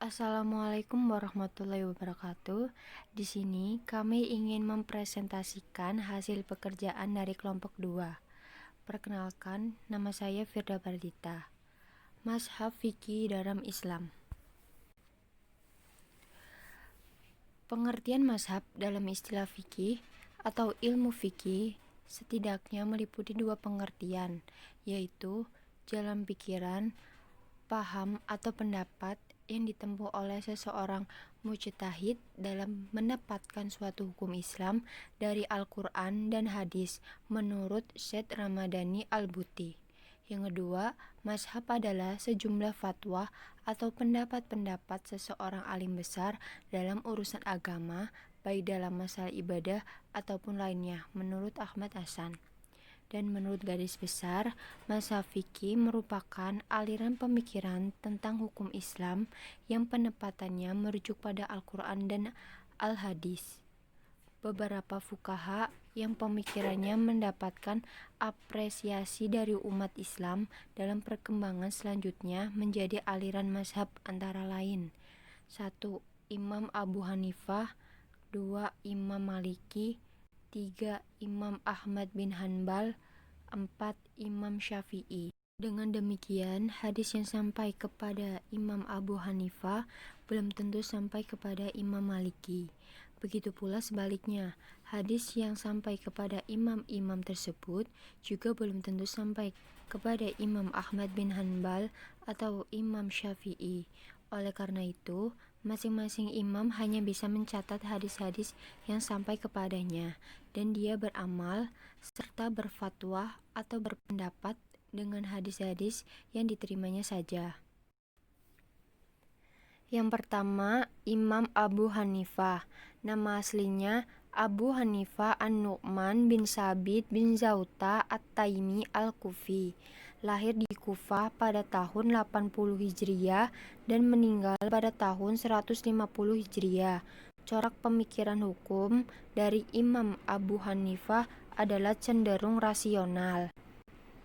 Assalamualaikum warahmatullahi wabarakatuh. Di sini kami ingin mempresentasikan hasil pekerjaan dari kelompok 2. Perkenalkan, nama saya Firda Bardita. Mazhab Fikih dalam Islam. Pengertian mazhab dalam istilah fikih atau ilmu fikih setidaknya meliputi 2 pengertian, yaitu jalan pikiran, paham atau pendapat yang ditempuh oleh seseorang mujtahid dalam mendapatkan suatu hukum Islam dari Al-Quran dan hadis menurut Syed Ramadhani Al-Buti. Yang kedua, mazhab adalah sejumlah fatwa atau pendapat-pendapat seseorang alim besar dalam urusan agama, baik dalam masalah ibadah ataupun lainnya, menurut Ahmad Hasan. Dan menurut garis besar, mazhab fikih merupakan aliran pemikiran tentang hukum Islam yang penempatannya merujuk pada Al-Quran dan Al-Hadis. Beberapa fuqaha yang pemikirannya mendapatkan apresiasi dari umat Islam dalam perkembangan selanjutnya menjadi aliran mazhab antara lain: 1. Imam Abu Hanifah, 2. Imam Maliki, 3. Imam Ahmad bin Hanbal, 4. Imam Syafi'i. Dengan demikian, hadis yang sampai kepada Imam Abu Hanifah belum tentu sampai kepada Imam Maliki. Begitu pula sebaliknya, hadis yang sampai kepada imam-imam tersebut juga belum tentu sampai kepada Imam Ahmad bin Hanbal atau Imam Syafi'i. Oleh karena itu, masing-masing imam hanya bisa mencatat hadis-hadis yang sampai kepadanya, dan dia beramal serta berfatwa atau berpendapat dengan hadis-hadis yang diterimanya saja. Yang pertama, Imam Abu Hanifah. Nama aslinya Abu Hanifah An-Nu'man bin Sabit bin Zauta At-Taimi Al-Kufi. Lahir di Kufah pada tahun 80 Hijriah dan meninggal pada tahun 150 Hijriah. Corak pemikiran hukum dari Imam Abu Hanifah adalah cenderung rasional.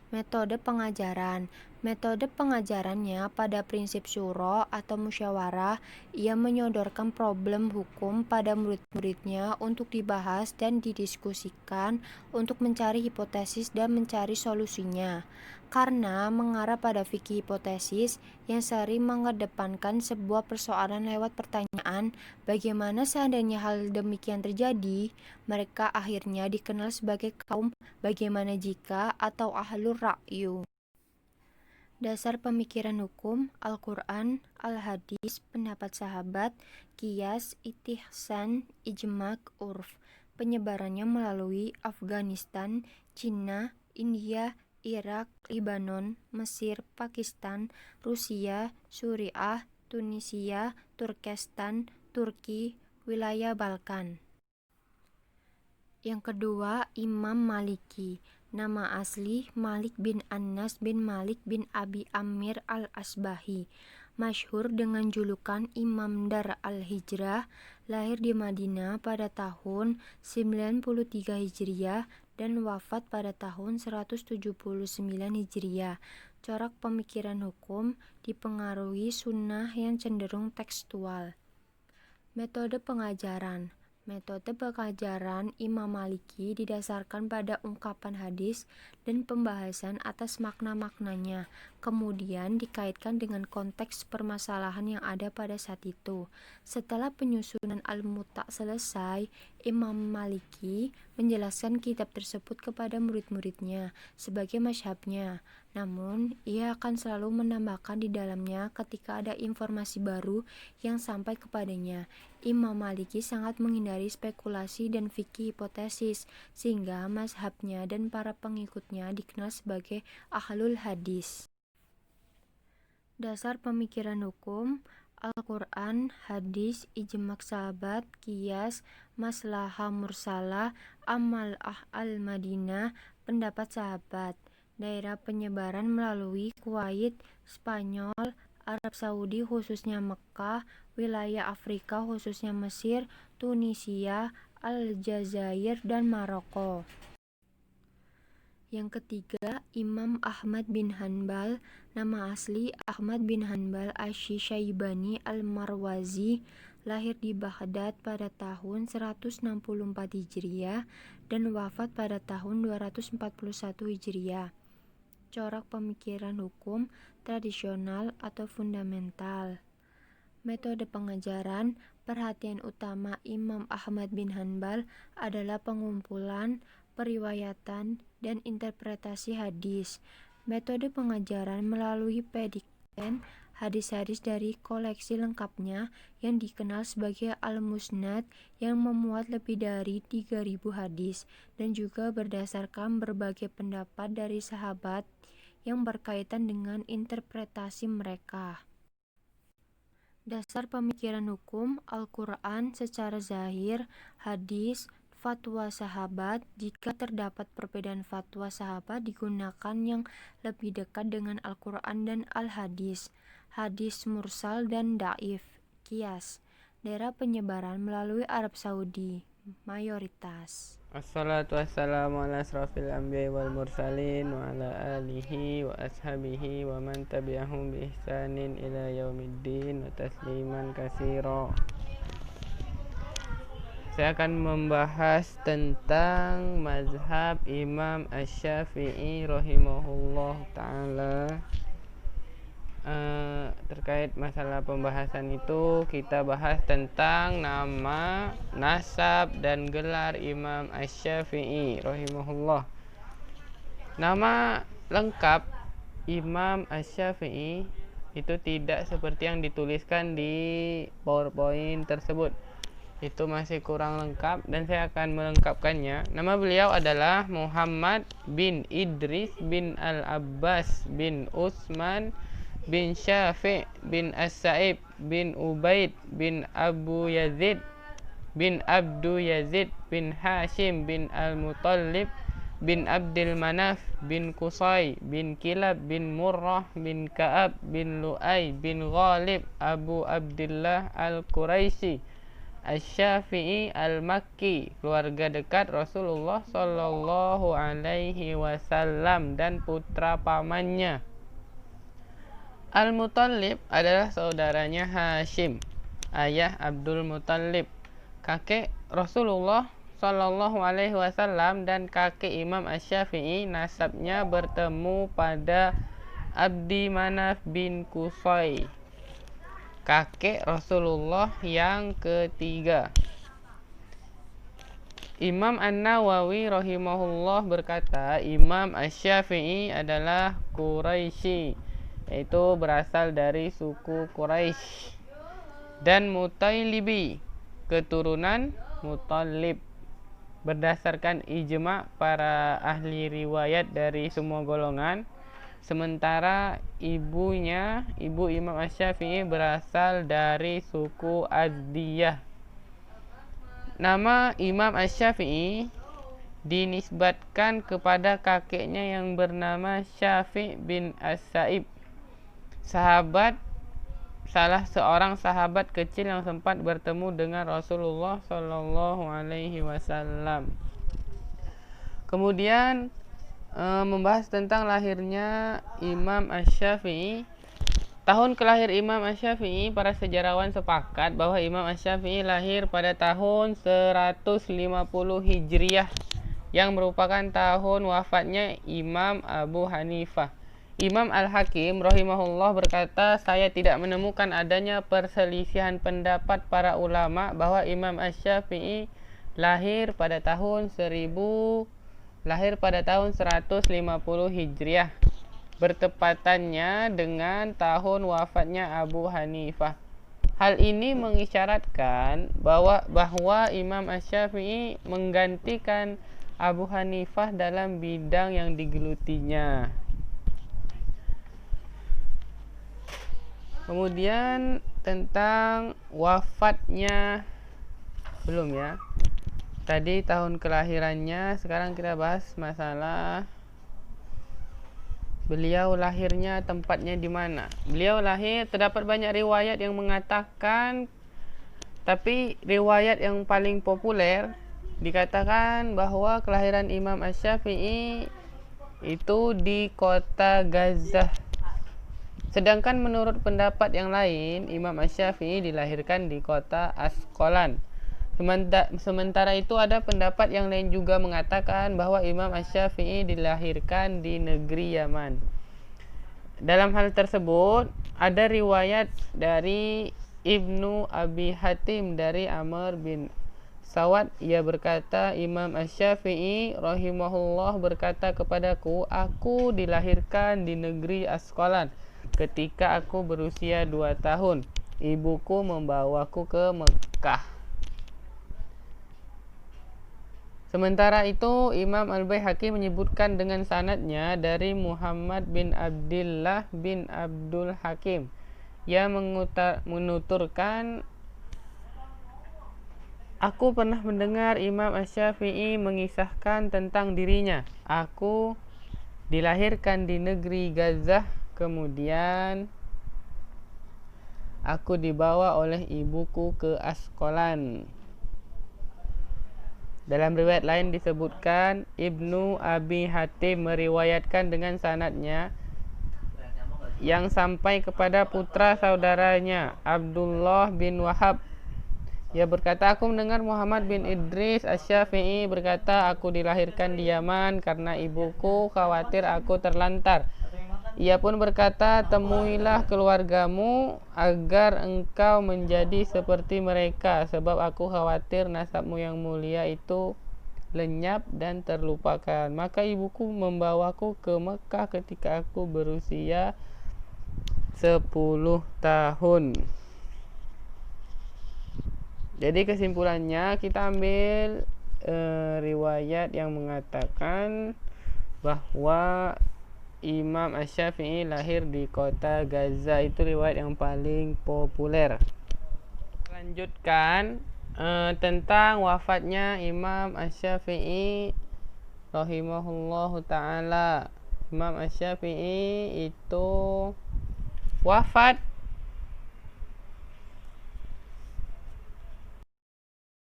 Metode pengajaran. Metode pengajarannya pada prinsip syuro atau musyawarah. Ia menyodorkan problem hukum pada murid-muridnya untuk dibahas dan didiskusikan untuk mencari hipotesis dan mencari solusinya. Karena mengarah pada fikih hipotesis yang sering mengedepankan sebuah persoalan lewat pertanyaan, bagaimana seandainya hal demikian terjadi, mereka akhirnya dikenal sebagai kaum bagaimana jika atau ahlur ra'yu. Dasar pemikiran hukum: Al-Quran, Al-Hadis, pendapat sahabat, qiyas, istihsan, ijma', urf. Penyebarannya melalui Afghanistan, Cina, India, Irak, Lebanon, Mesir, Pakistan, Rusia, Suriah, Tunisia, Turkestan, Turki, wilayah Balkan. Yang kedua, Imam Maliki. Nama asli Malik bin Anas bin Malik bin Abi Amir al-Asbahi. Masyhur dengan julukan Imam Dar al-Hijrah. Lahir di Madinah pada tahun 93 Hijriah dan wafat pada tahun 179 Hijriah. Corak pemikiran hukum dipengaruhi sunnah yang cenderung tekstual. Metode pengajaran. Metode pengajaran Imam Maliki didasarkan pada ungkapan hadis dan pembahasan atas makna-maknanya, kemudian dikaitkan dengan konteks permasalahan yang ada pada saat itu. Setelah penyusunan Al-Muta' selesai, Imam Maliki menjelaskan kitab tersebut kepada murid-muridnya sebagai mazhabnya. Namun, ia akan selalu menambahkan di dalamnya ketika ada informasi baru yang sampai kepadanya. Imam Maliki sangat menghindari spekulasi dan fikih hipotesis, sehingga mazhabnya dan para pengikutnya dikenal sebagai ahlul hadis. Dasar pemikiran hukum: Al-Quran, hadis, ijma' sahabat, qiyas, maslahah mursalah, amal al-Madinah, pendapat sahabat. Daerah penyebaran melalui Kuwait, Spanyol, Arab Saudi khususnya Mekah, wilayah Afrika khususnya Mesir, Tunisia, Aljazair, dan Maroko. Yang ketiga, Imam Ahmad bin Hanbal, nama asli Ahmad bin Hanbal Asy-Syaibani Al-Marwazi, lahir di Baghdad pada tahun 164 Hijriah dan wafat pada tahun 241 Hijriah. Corak pemikiran hukum tradisional atau fundamental. Metode pengajaran, perhatian utama Imam Ahmad bin Hanbal adalah pengumpulan, periwayatan, dan interpretasi hadis. Metode pengajaran melalui pedikten hadis-hadis dari koleksi lengkapnya yang dikenal sebagai Al-Musnad yang memuat lebih dari 3.000 hadis dan juga berdasarkan berbagai pendapat dari sahabat yang berkaitan dengan interpretasi mereka. Dasar pemikiran hukum, Al-Quran secara zahir, hadis, fatwa sahabat. Jika terdapat perbedaan fatwa sahabat, digunakan yang lebih dekat dengan Al-Quran dan Al-Hadis. Hadis mursal dan daif. Qiyas. Daerah penyebaran melalui Arab Saudi, mayoritas. Assalatu wassalamu ala asrafil anbiya'i wal mursalin wa ala alihi wa ashabihi wa man tabi'ahum bi ihsanin ila yaumiddin wa tasliman katsira. Saya akan membahas tentang mazhab Imam Asy-Syafi'i rahimahullah ta'ala. Terkait masalah pembahasan itu, kita bahas tentang nama, nasab, dan gelar Imam Asy-Syafi'i rahimahullah. Nama lengkap Imam Asy-Syafi'i itu tidak seperti yang dituliskan di PowerPoint tersebut. Itu masih kurang lengkap dan saya akan melengkapkannya. Nama beliau adalah Muhammad bin Idris bin Al-Abbas bin Utsman bin Syafi' bin As-Sa'ib bin Ubaid bin Abu Yazid bin Abdu Yazid bin Hashim bin Al-Muttalib bin Abdul Manaf bin Qusay bin Kilab bin Murrah bin Ka'ab bin Lu'ay bin Ghalib Abu Abdullah Al-Quraisy Asy-Syafi'i Al-Makki, keluarga dekat Rasulullah Sallallahu Alaihi Wasallam dan putra pamannya. Al-Muttalib adalah saudaranya Hashim, ayah Abdul Muttalib, kakek Rasulullah Sallallahu Alaihi Wasallam dan kakek Imam Asy-Syafi'i. Nasabnya bertemu pada Abdi Manaf bin Qusay, kakek Rasulullah yang ketiga. Imam An-Nawawi rahimahullah berkata, Imam Asy-Syafi'i adalah Quraisy, yaitu berasal dari suku Quraisy, dan Mutalibi, keturunan Muttalib. Berdasarkan ijma' para ahli riwayat dari semua golongan, sementara ibu Imam Asy-Syafi'i berasal dari suku Azdiyah. Nama Imam Asy-Syafi'i dinisbatkan kepada kakeknya yang bernama Syafi' bin As-Sa'ib, salah seorang sahabat kecil yang sempat bertemu dengan Rasulullah Sallallahu Alaihi Wasallam. Kemudian membahas tentang lahirnya Imam Asy-Syafi'i. Tahun kelahir Imam Asy-Syafi'i, para sejarawan sepakat bahwa Imam Asy-Syafi'i lahir pada tahun 150 Hijriah, yang merupakan tahun wafatnya Imam Abu Hanifah. Imam Al-Hakim rahimahullah berkata, saya tidak menemukan adanya perselisihan pendapat para ulama bahwa Imam Asy-Syafi'i lahir pada tahun 150 Hijriah, bertepatannya dengan tahun wafatnya Abu Hanifah. Hal ini mengisyaratkan bahwa Imam Asy-Syafi'i menggantikan Abu Hanifah dalam bidang yang digelutinya. Kemudian tentang wafatnya, belum ya. Tadi tahun kelahirannya, sekarang kita bahas masalah beliau lahirnya, tempatnya di mana. Beliau lahir, terdapat banyak riwayat yang mengatakan, tapi riwayat yang paling populer dikatakan bahwa kelahiran Imam Asy-Syafi'i itu di kota Gaza. Sedangkan menurut pendapat yang lain, Imam Asy-Syafi'i dilahirkan di kota Asqalan. Sementara itu ada pendapat yang lain juga mengatakan bahwa Imam Asy-Syafi'i dilahirkan di negeri Yaman. Dalam hal tersebut, ada riwayat dari Ibnu Abi Hatim dari Amr bin Sawad. Ia berkata, Imam Asy-Syafi'i rahimahullah berkata kepadaku, aku dilahirkan di negeri Asqalan ketika aku berusia 2 tahun. Ibuku membawaku ke Mekah. Sementara itu, Imam Al-Baihaqi menyebutkan dengan sanadnya dari Muhammad bin Abdullah bin Abdul Hakim. Ia menuturkan, aku pernah mendengar Imam Asy-Syafi'i mengisahkan tentang dirinya. Aku dilahirkan di negeri Gaza, kemudian aku dibawa oleh ibuku ke Asqalan. Dalam riwayat lain disebutkan, Ibnu Abi Hatim meriwayatkan dengan sanadnya yang sampai kepada putra saudaranya Abdullah bin Wahab. Ia berkata, aku mendengar Muhammad bin Idris Asy-Syafi'i berkata, aku dilahirkan di Yaman karena ibuku khawatir aku terlantar. Ia pun berkata, temuilah keluargamu agar engkau menjadi seperti mereka, sebab aku khawatir nasabmu yang mulia itu lenyap dan terlupakan. Maka ibuku membawaku ke Mekah ketika aku berusia 10 tahun. Jadi kesimpulannya kita ambil riwayat yang mengatakan bahwa Imam Asy-Syafi'i lahir di kota Gaza. Itu riwayat yang paling populer. Lanjutkan tentang wafatnya Imam Asy-Syafi'i rahimahullahu ta'ala. Imam Asy-Syafi'i itu wafat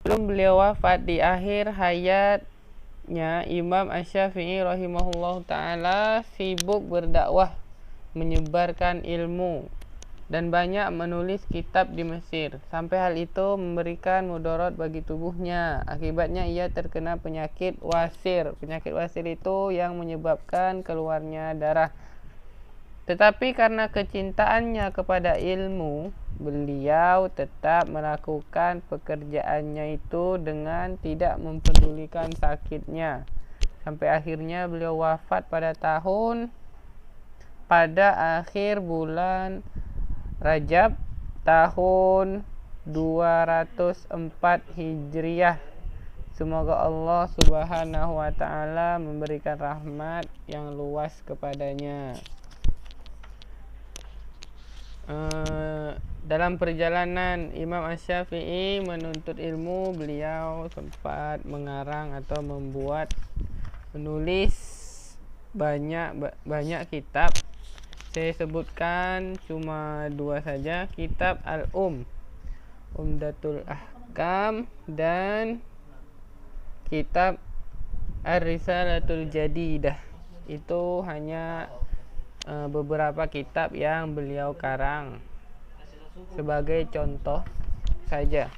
sebelum beliau wafat, di akhir hayatnya Imam Asy-Syafi'i rahimahullahu ta'ala sibuk berdakwah, menyebarkan ilmu, dan banyak menulis kitab di Mesir. Sampai hal itu memberikan mudarat bagi tubuhnya. Akibatnya ia terkena penyakit wasir. Penyakit wasir itu yang menyebabkan keluarnya darah. Tetapi karena kecintaannya kepada ilmu, beliau tetap melakukan pekerjaannya itu dengan tidak mempedulikan sakitnya. Sampai akhirnya beliau wafat pada akhir bulan Rajab tahun 204 Hijriah. Semoga Allah Subhanahu wa ta'ala memberikan rahmat yang luas kepadanya. Dalam perjalanan Imam Asy-Syafi'i menuntut ilmu, beliau sempat mengarang atau menulis banyak kitab. Saya sebutkan cuma 2 saja, kitab Umdatul Ahkam, dan kitab Ar-Risalatul Jadidah. Itu hanya beberapa kitab yang beliau karang sebagai contoh saja.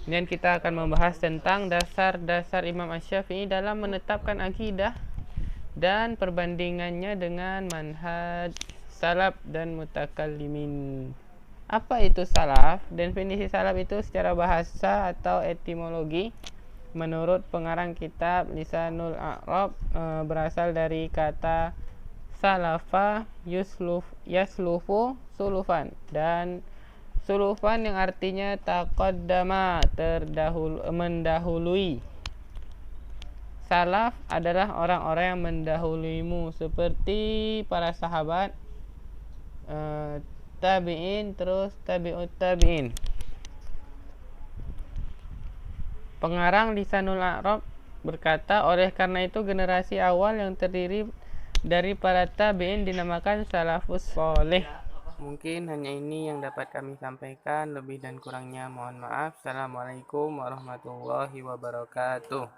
Kemudian kita akan membahas tentang dasar-dasar Imam Asy-Syafi'i dalam menetapkan akidah dan perbandingannya dengan manhaj salaf dan mutakallimin. Apa itu salaf? Definisi salaf itu secara bahasa atau etimologi menurut pengarang kitab Lisanul A'rab berasal dari kata salafa yaslufu sulufan, dan sulufan yang artinya taqaddama, mendahului. Salaf adalah orang-orang yang mendahuluimu, seperti para sahabat, tabi'in, terus tabi'ut tabi'in. Pengarang Lisanul A'rab berkata, oleh karena itu generasi awal yang terdiri dari para tabi'in dinamakan salafus soleh. Mungkin hanya ini yang dapat kami sampaikan. Lebih dan kurangnya mohon maaf. Assalamualaikum warahmatullahi wabarakatuh.